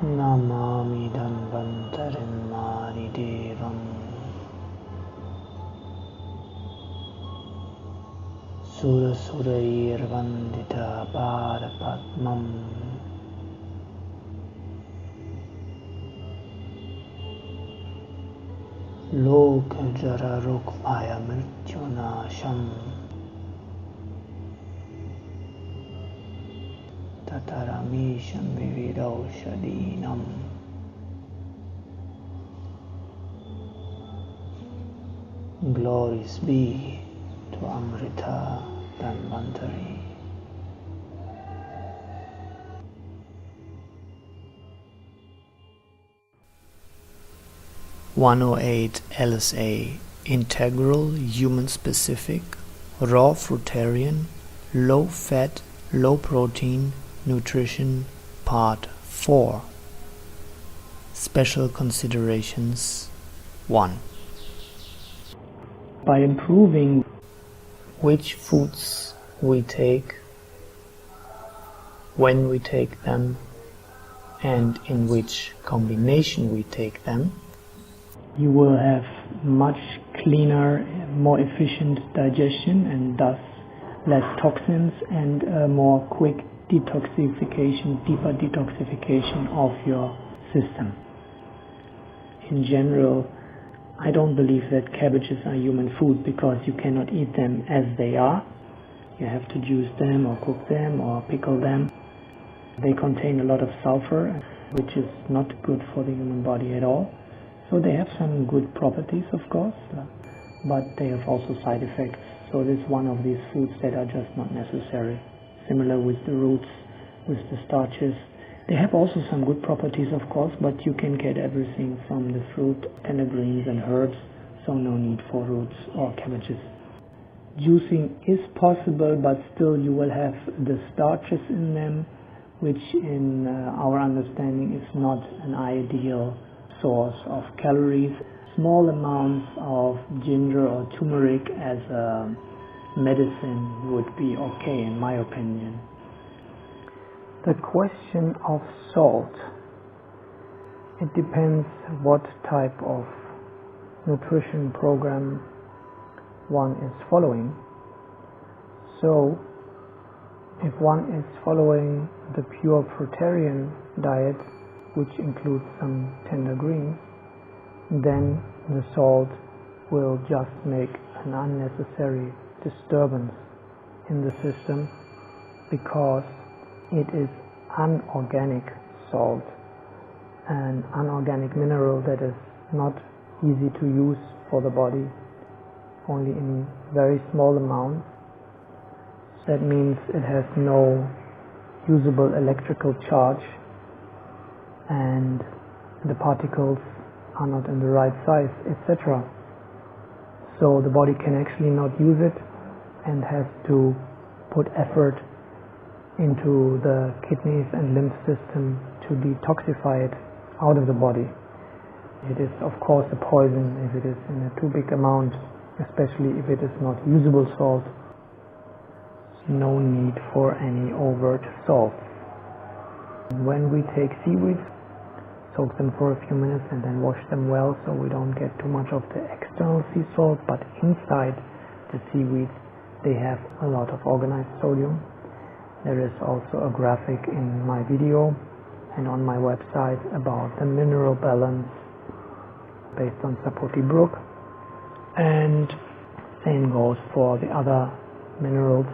Namami Dhanvantarim Maridevam Surasurair Vandita Padapatmam Lokajara Rukmaya Mrityunasham Tataramisham Vividaushadinam Glories be to Amrita Dhanvantari. (108) LSA Integral, Human-Specific, Raw Fruitarian, Low Fat, Low Protein Nutrition, Part 4. Special Considerations 1. By improving which foods we take, when we take them, and in which combination we take them, you will have much cleaner, more efficient digestion and thus less toxins and a more quick detoxification, deeper detoxification of your system. In general, I don't believe that cabbages are human food because you cannot eat them as they are. You have to juice them or cook them or pickle them. They contain a lot of sulfur, which is not good for the human body at all. So they have some good properties, of course, but they have also side effects. So it is one of these foods that are just not necessary. Similar with the roots, with the starches. They have also some good properties, of course, but you can get everything from the fruit, tender greens and herbs, so no need for roots or cabbages. Juicing is possible, but still you will have the starches in them, which in our understanding is not an ideal source of calories. Small amounts of ginger or turmeric as a medicine would be okay, in my opinion. The question of salt. It depends what type of nutrition program one is following. So, if one is following the pure fruitarian diet, which includes some tender greens, then the salt will just make an unnecessary disturbance in the system because it is unorganic salt, an unorganic mineral that is not easy to use for the body, only in very small amounts. That means it has no usable electrical charge and the particles are not in the right size, etc. So the body can actually not use it and has to put effort into the kidneys and lymph system to detoxify it out of the body. It is of course a poison if it is in a too big amount, especially if it is not usable salt. No need for any overt salts. When we take seaweeds, soak them for a few minutes and then wash them well so we don't get too much of the external sea salt, but inside the seaweeds they have a lot of organized sodium. There is also a graphic in my video and on my website about the mineral balance based on Sapoti Brook, and same goes for the other minerals.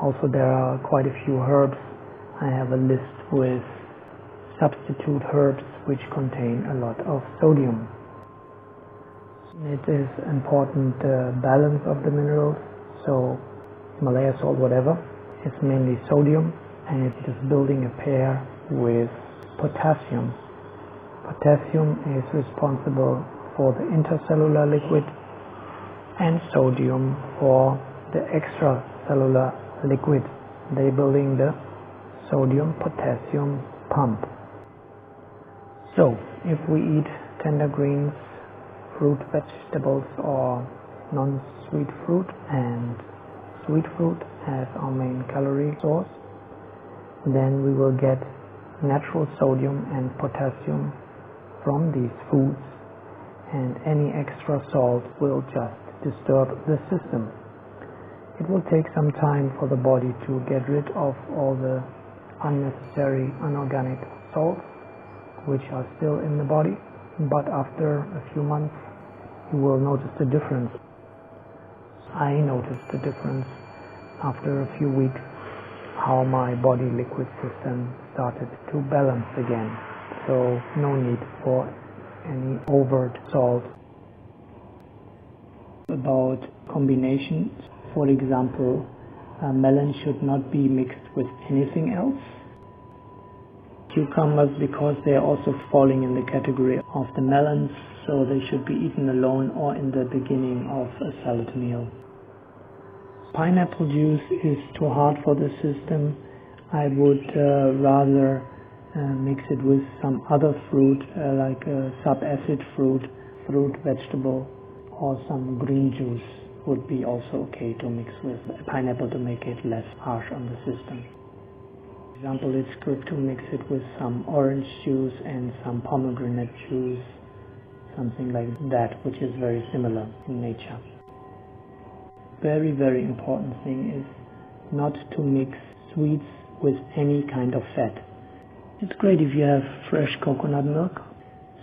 Also there are quite a few herbs. I have a list with substitute herbs which contain a lot of sodium. It is important balance of the minerals, so Himalaya salt, whatever, is mainly sodium and it is building a pair with potassium. Potassium is responsible for the intercellular liquid and sodium for the extracellular liquid. They building the sodium-potassium pump. So, if we eat tender greens, fruit, vegetables or non-sweet fruit and sweet fruit as our main calorie source, then we will get natural sodium and potassium from these foods, and any extra salt will just disturb the system. It will take some time for the body to get rid of all the unnecessary inorganic salts which are still in the body, but after a few months you will notice the difference. I noticed the difference after a few weeks, how my body liquid system started to balance again. So no need for any overt salt. About combinations, for example, melon should not be mixed with anything else. Cucumbers, because they are also falling in the category of the melons, so they should be eaten alone or in the beginning of a salad meal. Pineapple juice is too hard for the system. I would rather mix it with some other fruit, like a sub-acid fruit, vegetable, or some green juice would be also okay to mix with pineapple to make it less harsh on the system. For example, it's good to mix it with some orange juice and some pomegranate juice, something like that, which is very similar in nature. Very, very important thing is not to mix sweets with any kind of fat. It's great if you have fresh coconut milk,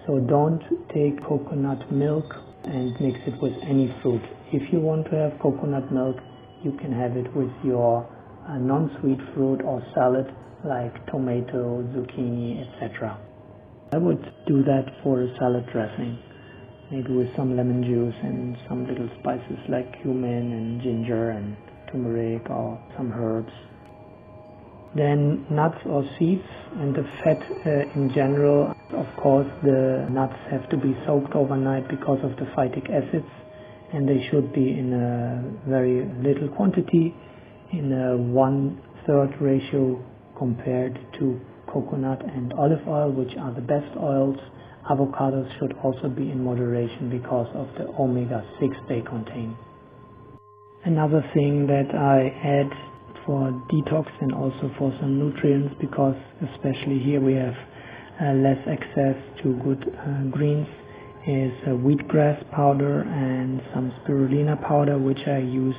so don't take coconut milk and mix it with any fruit. If you want to have coconut milk, you can have it with your non-sweet fruit or salad like tomato, zucchini, etc. I would do that for a salad dressing, maybe with some lemon juice and some little spices like cumin and ginger and turmeric or some herbs. Then nuts or seeds and the fat in general. Of course, the nuts have to be soaked overnight because of the phytic acids, and they should be in a very little quantity, in a 1/3 ratio compared to coconut and olive oil, which are the best oils. Avocados should also be in moderation because of the omega-6 they contain. Another thing that I add for detox and also for some nutrients, because especially here we have less access to good greens, is wheatgrass powder and some spirulina powder, which I use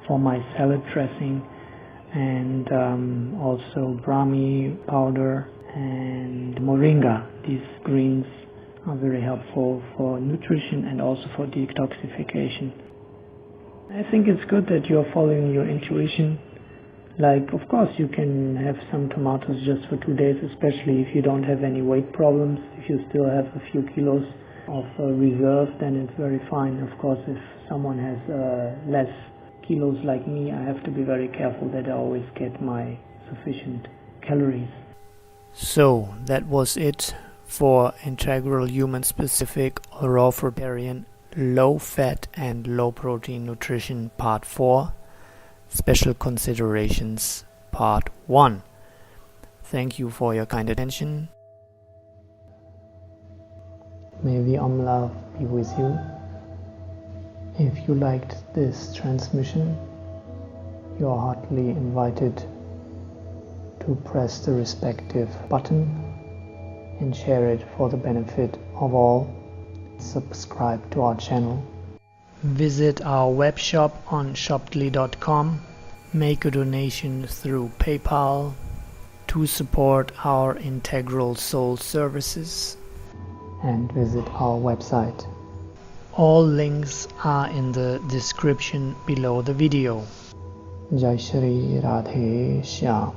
for my salad dressing, and also brahmi powder and moringa. These greens are very helpful for nutrition and also for detoxification. I think it's good that you're following your intuition. Like, of course, you can have some tomatoes just for 2 days, especially if you don't have any weight problems. If you still have a few kilos of reserve, then it's very fine. Of course, if someone has less kilos like me, I have to be very careful that I always get my sufficient calories. So, that was it for Integral Human Specific Raw Fruitarian Low Fat and Low Protein Nutrition Part 4, Special Considerations Part 1. Thank you for your kind attention. May the OM-Love be with you. If you liked this transmission, you are heartily invited to press the respective button and share it for the benefit of all. Subscribe to our channel. Visit our web shop on Shakti.com. Make a donation through PayPal to support our integral soul services. And visit our website. All links are in the description below the video. Jai Shri Radhe Shyam.